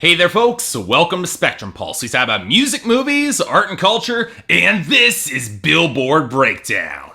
Hey there folks, welcome to Spectrum Pulse. We talk about music, movies, art and culture, and this is Billboard Breakdown.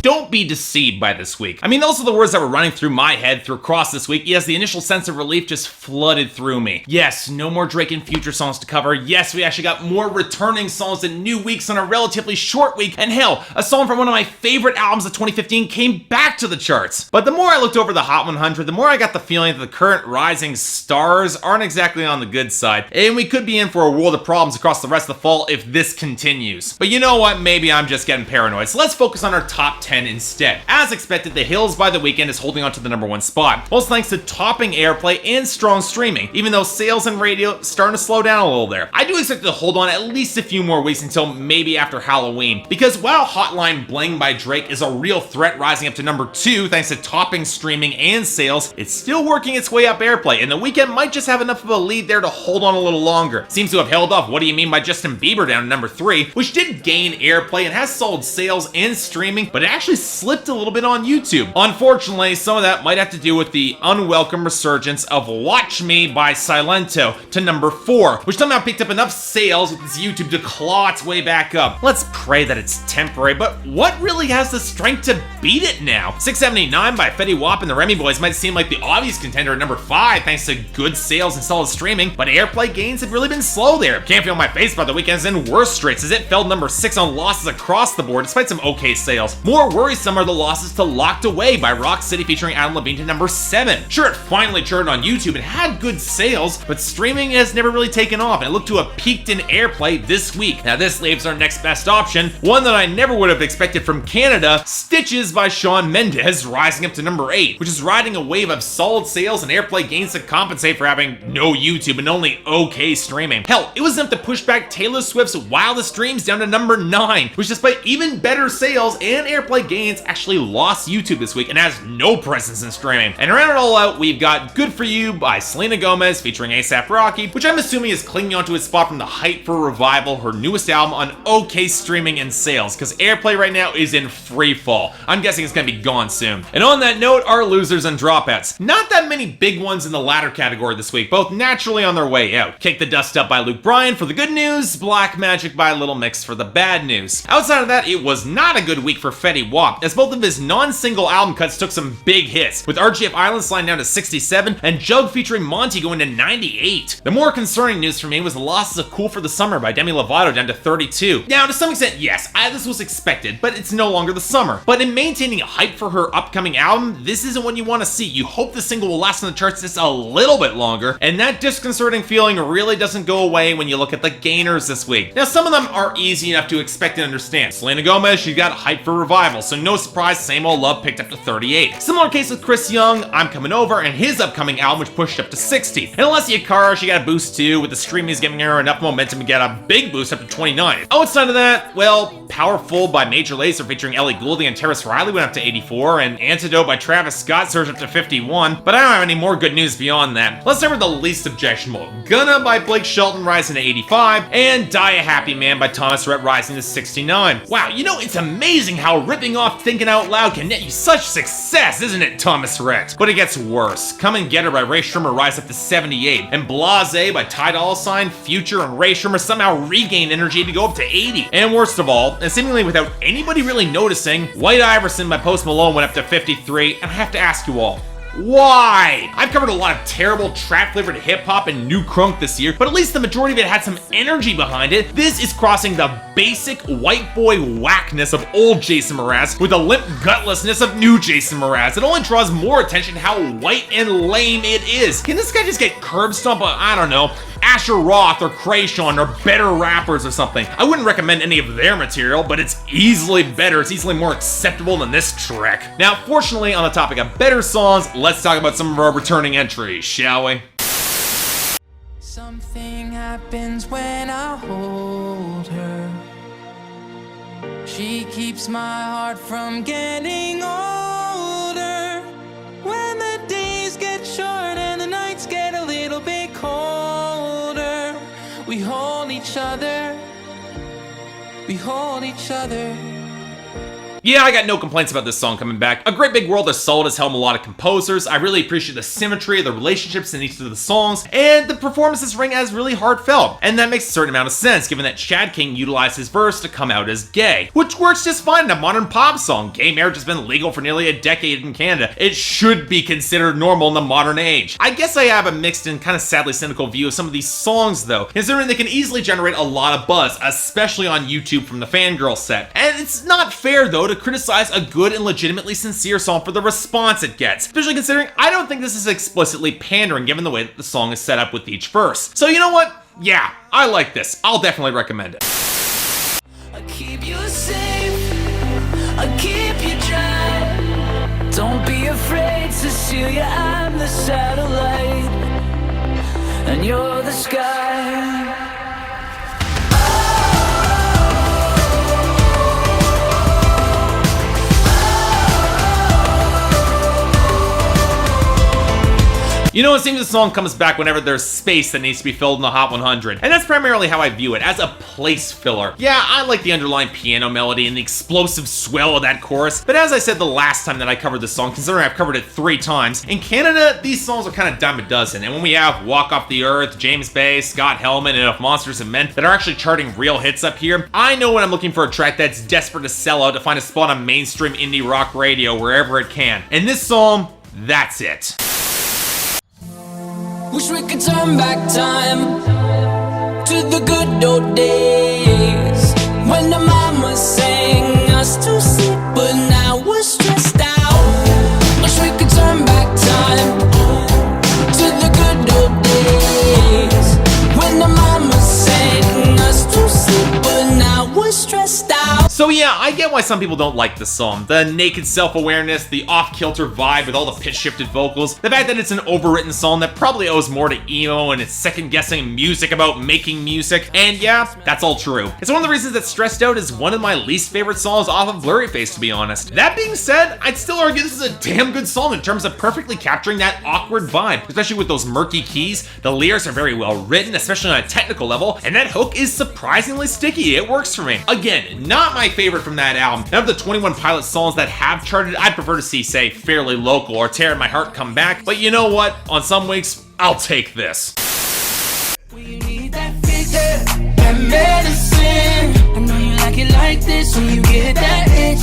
Don't be deceived by this week. I mean, those are the words that were running through my head across this week. Yes, the initial sense of relief just flooded through me. Yes, no more Drake and Future songs to cover. Yes, we actually got more returning songs and new weeks on a relatively short week. And hell, a song from one of my favorite albums of 2015 came back to the charts. But the more I looked over the Hot 100, the more I got the feeling that the current rising stars aren't exactly on the good side. And we could be in for a world of problems across the rest of the fall if this continues. But you know what? Maybe I'm just getting paranoid. So let's focus on our top 10 instead. As expected, The Hills by The Weeknd is holding on to the #1 spot, most thanks to topping airplay and strong streaming, even though sales and radio starting to slow down a little there. I do expect it to hold on at least a few more weeks until maybe after Halloween, because while Hotline Bling by Drake is a real threat rising up to #2 thanks to topping streaming and sales, it's still working its way up airplay, and The Weeknd might just have enough of a lead there to hold on a little longer. Seems to have held off What Do You Mean by Justin Bieber down to #3, which did gain airplay and has solid sales and streaming, but it actually slipped a little bit on YouTube. Unfortunately, some of that might have to do with the unwelcome resurgence of Watch Me by Silento to #4, which somehow picked up enough sales with its YouTube to claw its way back up. Let's pray that it's temporary, but what really has the strength to beat it now? 679 by Fetty Wap and the Remy Boys might seem like the obvious contender at #5 thanks to good sales and solid streaming, but airplay gains have really been slow there. Can't Feel My Face by The Weeknd's in worse straits as it fell #6 on losses across the board despite some okay sales. More worrisome are the losses to Locked Away by Rock City featuring Adam Levine to #7. Sure, it finally charted on YouTube and had good sales, but streaming has never really taken off and it looked to have peaked in airplay this week. Now this leaves our next best option, one that I never would have expected from Canada, Stitches by Shawn Mendes, rising up to #8, which is riding a wave of solid sales and airplay gains to compensate for having no YouTube and only okay streaming. Hell, it was enough to push back Taylor Swift's Wildest Dreams down to #9, which despite even better sales and airplay gains actually lost YouTube this week and has no presence in streaming. And to round it all out, we've got Good For You by Selena Gomez featuring A$AP Rocky, which I'm assuming is clinging onto its spot from the hype for Revival, her newest album, on okay streaming and sales, because airplay right now is in free fall. I'm guessing it's gonna be gone soon. And on that note, our losers and dropouts. Not that many big ones in the latter category this week, both naturally on their way out. Kick the Dust Up by Luke Bryan for the good news, Black Magic by Little Mix for the bad news. Outside of that, it was not a good week for Fetty Wap, as both of his non-single album cuts took some big hits, with RGF Island sliding down to 67 and Jug featuring Monty going to 98. The more concerning news for me was the losses of Cool for the Summer by Demi Lovato down to 32. Now, to some extent, yes, this was expected, but it's no longer the summer. But in maintaining hype for her upcoming album, this isn't what you want to see. You hope the single will last on the charts just a little bit longer, and that disconcerting feeling really doesn't go away when you look at the gainers this week. Now, some of them are easy enough to expect and understand. Selena Gomez, she got hype for Revival, so no surprise, Same Old Love picked up to 38. Similar case with Chris Young, I'm Coming Over, and his upcoming album, which pushed up to 60. And Alessia Cara, she got a boost too, with the streamings giving her enough momentum to get a big boost up to 29. Outside of that, well, Powerful by Major Lazer featuring Ellie Goulding and Terrace Riley went up to 84, and Antidote by Travis Scott surged up to 51, but I don't have any more good news beyond that. Let's start with the least objectionable. Gunna by Blake Shelton rising to 85, and Die a Happy Man by Thomas Rhett rising to 69. Wow, you know, it's amazing how ripping off Thinking Out Loud can net you such success, isn't it, Thomas Rhett? But it gets worse. Come and Get Her by Ray Shremmer rise up to 78, and Blase by Ty Dolla $ign, Future, and Ray Shremmer somehow regain energy to go up to 80. And worst of all, and seemingly without anybody really noticing, White Iverson by Post Malone went up to 53, and I have to ask you all, why? I've covered a lot of terrible trap-flavored hip-hop and new crunk this year, but at least the majority of it had some energy behind it. This is crossing the basic white boy whackness of old Jason Mraz with the limp gutlessness of new Jason Mraz. It only draws more attention to how white and lame it is. Can this guy just get curb stomped by, I don't know, Asher Roth or Krayshawn or better rappers or something? I wouldn't recommend any of their material, but it's easily better. It's easily more acceptable than this trek. Now, fortunately, on the topic of better songs, let's talk about some of our returning entries, shall we? Something happens when I hold her. She keeps my heart from getting older. When the days get short and the nights get a little bit colder, we hold each other. We hold each other. Yeah, I got no complaints about this song coming back. A Great Big World is solid as hell melodic composers. I really appreciate the symmetry of the relationships in each of the songs, and the performances ring as really heartfelt. And that makes a certain amount of sense, given that Chad King utilized his verse to come out as gay, which works just fine in a modern pop song. Gay marriage has been legal for nearly a decade in Canada. It should be considered normal in the modern age. I guess I have a mixed and kind of sadly cynical view of some of these songs though, considering they can easily generate a lot of buzz, especially on YouTube from the fangirl set. And it's not fair though to criticize a good and legitimately sincere song for the response it gets, especially considering I don't think this is explicitly pandering given the way that the song is set up with each verse. So you know what? Yeah, I like this. I'll definitely recommend it. I keep you safe, I keep you dry. Don't be afraid, Cecilia, I'm the satellite, and you're the sky. You know, it seems the song comes back whenever there's space that needs to be filled in the Hot 100, and that's primarily how I view it, as a place filler. Yeah, I like the underlying piano melody and the explosive swell of that chorus, but as I said the last time that I covered this song, considering I've covered it 3 times, in Canada, these songs are kind of dime a dozen, and when we have Walk Off the Earth, James Bay, Scott Hellman, and If Monsters and Men that are actually charting real hits up here, I know when I'm looking for a track that's desperate to sell out to find a spot on mainstream indie rock radio wherever it can. And this song, that's it. Wish we could turn back time to the good old days when the mama sang us to sleep, but now we're stressed out. Wish we could turn back time to the good old days when the mama sang us to sleep, but now we're stressed out. So yeah, I get why some people don't like this song. The naked self-awareness, the off-kilter vibe with all the pitch-shifted vocals, the fact that it's an overwritten song that probably owes more to emo and it's second-guessing music about making music, and yeah, that's all true. It's one of the reasons that Stressed Out is one of my least favorite songs off of Blurryface, to be honest. That being said, I'd still argue this is a damn good song in terms of perfectly capturing that awkward vibe, especially with those murky keys. The lyrics are very well written, especially on a technical level, and that hook is surprisingly sticky. It works for me. Again, not my favorite from that album. Out of the 21 Pilots songs that have charted, I'd prefer to see, say, Fairly Local or Tear in My Heart come back, but you know what? On some weeks, I'll take this. When you need that fix, that medicine. I know you like it like this when you get that itch.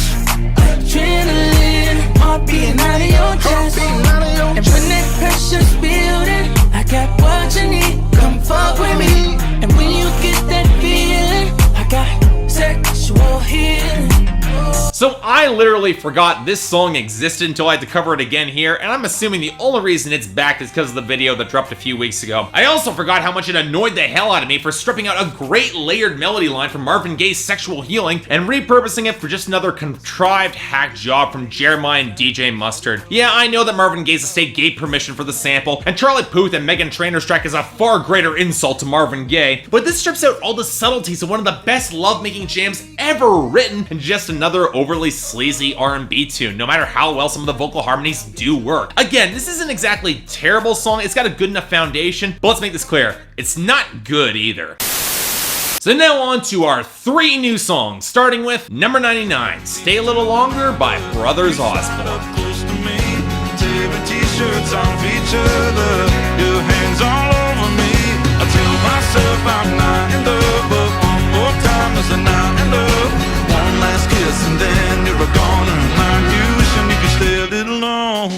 Adrenaline, heart beating out of your chest. And when that pressure's building, I got what you need. Come fuck with me. And when you get that feeling, I got sexual healing. So I literally forgot this song existed until I had to cover it again here, and I'm assuming the only reason it's back is because of the video that dropped a few weeks ago. I also forgot how much it annoyed the hell out of me for stripping out a great layered melody line from Marvin Gaye's Sexual Healing and repurposing it for just another contrived hack job from Jeremih and DJ Mustard. Yeah, I know that Marvin Gaye's estate gave permission for the sample, and Charlie Puth and Meghan Trainor's track is a far greater insult to Marvin Gaye, but this strips out all the subtleties of one of the best lovemaking jams ever written and just another overly sleazy R&B tune, no matter how well some of the vocal harmonies do work. Again, this isn't exactly a terrible song, it's got a good enough foundation, but let's make this clear, it's not good either. So now on to our 3 new songs, starting with number 99, Stay a Little Longer by Brothers Osborne. Close to me, tear the t-shirts off each other, your hands all over me. I tell myself I'm not in love, but one more time is a not in love. One last kiss and then you're a goner. Like you, wishing you could stay a little longer.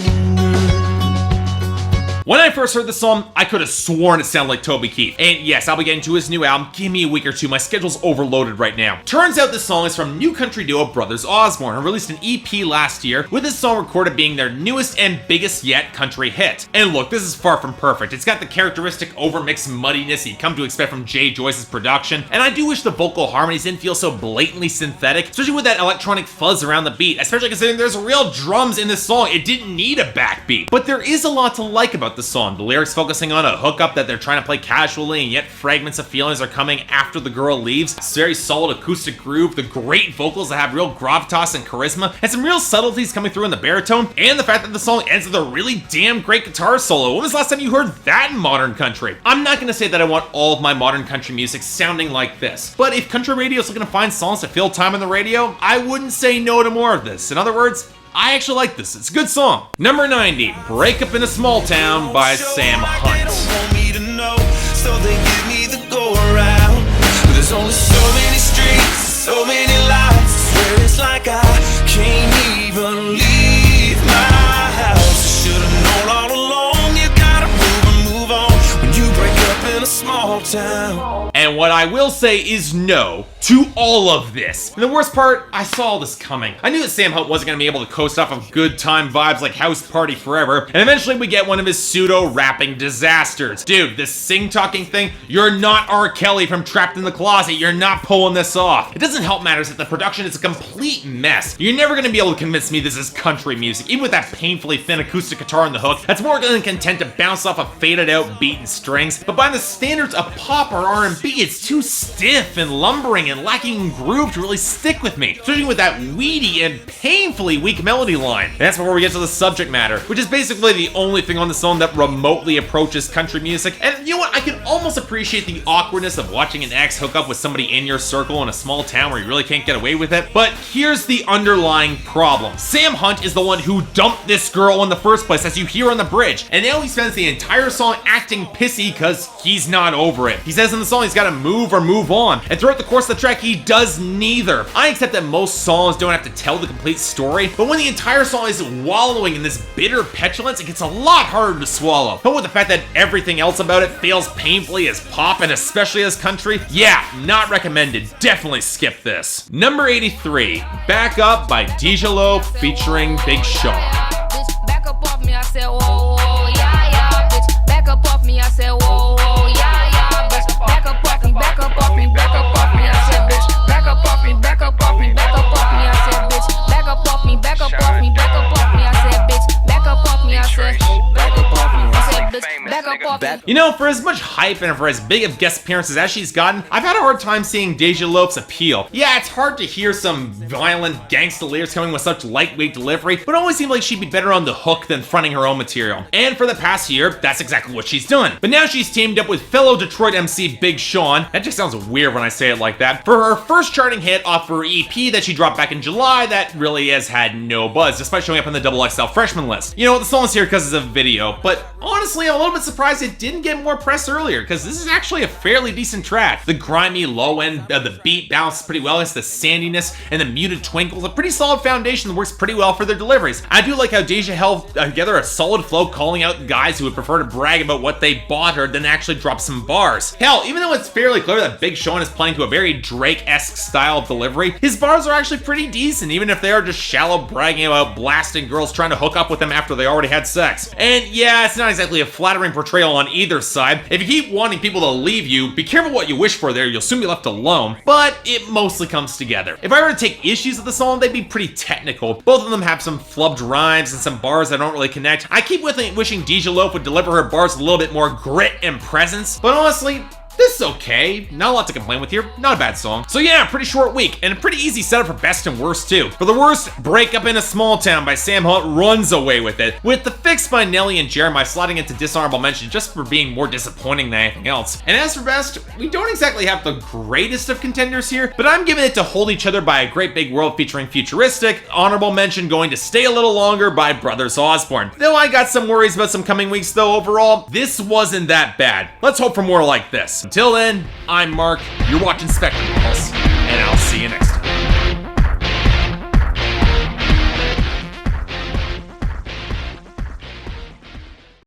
When I first heard the song, I could have sworn it sounded like Toby Keith. And yes, I'll be getting to his new album. Give me a week or two, my schedule's overloaded right now. Turns out this song is from new country duo Brothers Osborne, who released an EP last year, with this song recorded being their newest and biggest yet country hit. And look, this is far from perfect. It's got the characteristic overmixed muddiness you'd come to expect from Jay Joyce's production, and I do wish the vocal harmonies didn't feel so blatantly synthetic, especially with that electronic fuzz around the beat, especially considering there's real drums in this song. It didn't need a backbeat. But there is a lot to like about the song. The lyrics focusing on a hookup that they're trying to play casually, and yet fragments of feelings are coming after the girl leaves. It's very solid acoustic groove, the great vocals that have real gravitas and charisma, and some real subtleties coming through in the baritone, and the fact that the song ends with a really damn great guitar solo. When was the last time you heard that in modern country? I'm not gonna say that I want all of my modern country music sounding like this, but if country radio is looking to find songs to fill time on the radio, I wouldn't say no to more of this. In other words, I actually like this. It's a good song. Number 90, Break Up in a Small Town by Sam Hunt. They don't want me to know, so they give me the go around. But there's only so many streets, so many lights. I swear it's like I can't even leave my house. I should've known all along. You gotta move on when you break up in a small town. And what I will say is no to all of this. And the worst part, I saw all this coming. I knew that Sam Hunt wasn't gonna be able to coast off of good time vibes like House Party Forever, and eventually we get one of his pseudo-rapping disasters. Dude, this sing-talking thing, you're not R. Kelly from Trapped in the Closet, you're not pulling this off. It doesn't help matters that the production is a complete mess. You're never gonna be able to convince me this is country music, even with that painfully thin acoustic guitar on the hook, that's more than content to bounce off a faded-out beat and strings, but by the standards of pop or R&B, it's too stiff and lumbering and lacking groove to really stick with me, especially with that weedy and painfully weak melody line. And that's before we get to the subject matter, which is basically the only thing on the song that remotely approaches country music. And you know what? I can almost appreciate the awkwardness of watching an ex hook up with somebody in your circle in a small town where you really can't get away with it. But here's the underlying problem. Sam Hunt is the one who dumped this girl in the first place, as you hear on the bridge. And now he spends the entire song acting pissy because he's not over it. He says in the song he's gotta move or move on. And throughout the course of the track, he does neither. I accept that most songs don't have to tell the complete story, but when the entire song is wallowing in this bitter petulance, it gets a lot harder to swallow. But with the fact that everything else about it fails painfully as pop and especially as country, yeah, not recommended. Definitely skip this. Number 83, Back Up by Loaf featuring Big Sean. Bitch, back up off me, I said, whoa, whoa, yeah, yeah, bitch, back up off me, I said, whoa, whoa, yeah, yeah, bitch, back up off me, back up off me, back up off me, I said, bitch, back up off me, back up off me, back up off me, I said, bitch, back up off me, back up off me, back up off me, I said, bitch, back up off me, I said, back up off me, I said, bitch, back up off me. You know, for as much hype and for as big of guest appearances as she's gotten, I've had a hard time seeing Loaf's appeal. Yeah, it's hard to hear some violent gangsta lyrics coming with such lightweight delivery, but it always seemed like she'd be better on the hook than fronting her own material. And for the past year, that's exactly what she's done. But now she's teamed up with fellow Detroit MC Big Sean, that just sounds weird when I say it like that, for her first charting hit off her EP that she dropped back in July that really has had no buzz, despite showing up on the XXL freshman list. You know, the song's here because it's a video, but honestly, I'm a little bit surprised it didn't get more press earlier, because this is actually a fairly decent track. The grimy low end of the beat balances pretty well against the sandiness and the muted twinkles, a pretty solid foundation that works pretty well for their deliveries. I do like how Deja held together a solid flow, calling out guys who would prefer to brag about what they bought her than actually drop some bars. Hell, even though it's fairly clear that Big Sean is playing to a very Drake-esque style of delivery, his bars are actually pretty decent, even if they are just shallow bragging about blasting girls trying to hook up with them after they already had sex. And yeah, it's not exactly a flattering portrayal on either side. If you keep wanting people to leave you, be careful what you wish for there, you'll soon be left alone. But it mostly comes together. If I were to take issues with the song, they'd be pretty technical. Both of them have some flubbed rhymes and some bars that don't really connect. I keep wishing Loaf would deliver her bars with a little bit more grit and presence, but honestly, this is okay. Not a lot to complain with here. Not a bad song. So yeah, pretty short week, and a pretty easy setup for best and worst too. For the worst, Break Up in a Small Town by Sam Hunt runs away with it, with The Fix by Nelly and Jeremih sliding into dishonorable mention just for being more disappointing than anything else. And as for best, we don't exactly have the greatest of contenders here, but I'm giving it to Hold Each Other by A Great Big World featuring Futuristic, honorable mention going to Stay a Little Longer by Brothers Osborne. Though I got some worries about some coming weeks though, overall, this wasn't that bad. Let's hope for more like this. Until then, I'm Mark, you're watching Spectacles, and I'll see you next time.